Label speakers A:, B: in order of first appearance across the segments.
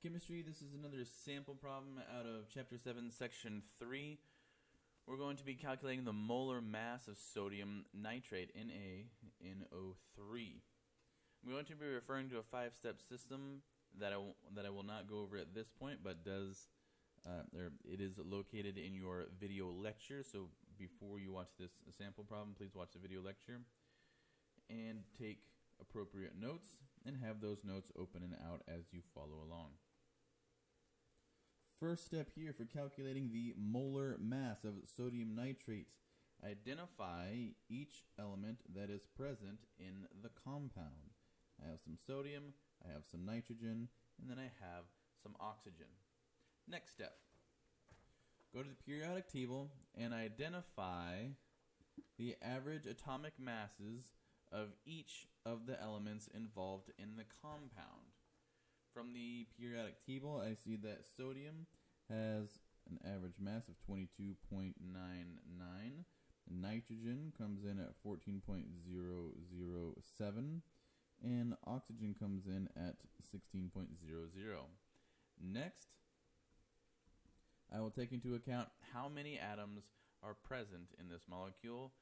A: Chemistry, this is another sample problem out of Chapter 7, Section 3. We're going to be calculating the molar mass of sodium nitrate, Na-NO3. I'm going to be referring to a 5-step system that I will not go over at this point, but it is located in your video lecture. So before you watch this sample problem, please watch the video lecture and take appropriate notes and have those notes open and out as you follow along. First step here for calculating the molar mass of sodium nitrate. Identify each element that is present in the compound. I have some sodium, I have some nitrogen, and then I have some oxygen. Next step. Go to the periodic table and identify the average atomic masses of each of the elements involved in the compound. From the periodic table, I see that sodium has an average mass of 22.99. Nitrogen comes in at 14.007. And oxygen comes in at 16.00. Next, I will take into account how many atoms are present in this molecule.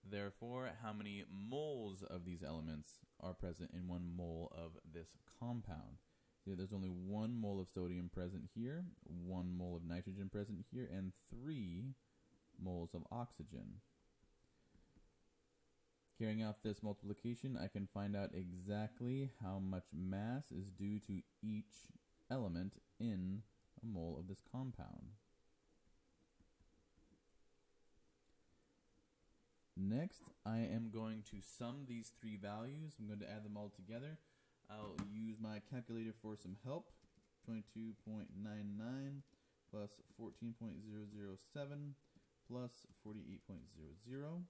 A: Therefore, how many moles of these elements are present in 1 mole of this compound. See, there's only 1 mole of sodium present here, 1 mole of nitrogen present here, and 3 moles of oxygen. Carrying out this multiplication, I can find out exactly how much mass is due to each element in a mole of this compound. Next, I am going to sum these 3 values. I'm going to add them all together. I'll use my calculator for some help. 22.99 plus 14.007 plus 48.00.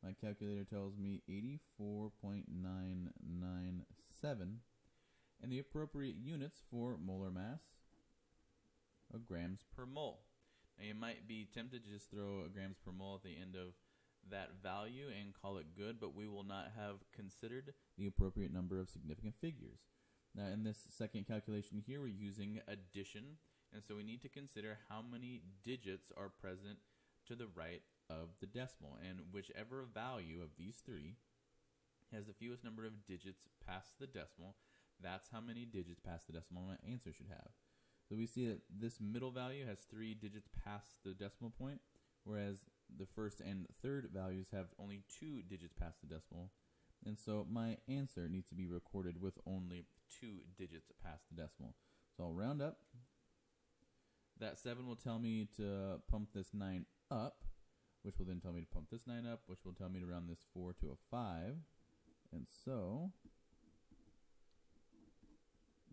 A: My calculator tells me 84.997, and the appropriate units for molar mass are grams per mole. Now you might be tempted to just throw a grams per mole at the end of that value and call it good, but we will not have considered the appropriate number of significant figures. Now in this second calculation here, we're using addition, and so we need to consider how many digits are present to the right of the decimal, and whichever value of these 3 has the fewest number of digits past the decimal, that's how many digits past the decimal my answer should have. So we see that this middle value has 3 digits past the decimal point, whereas the first and third values have only 2 digits past the decimal, and so my answer needs to be recorded with only 2 digits past the decimal. So I'll round up. That 7 will tell me to pump this 9 up, which will then tell me to pump this 9 up, which will tell me to round this 4 to a 5. And so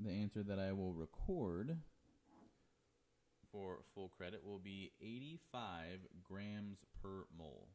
A: the answer that I will record for full credit will be 85 grams per mole.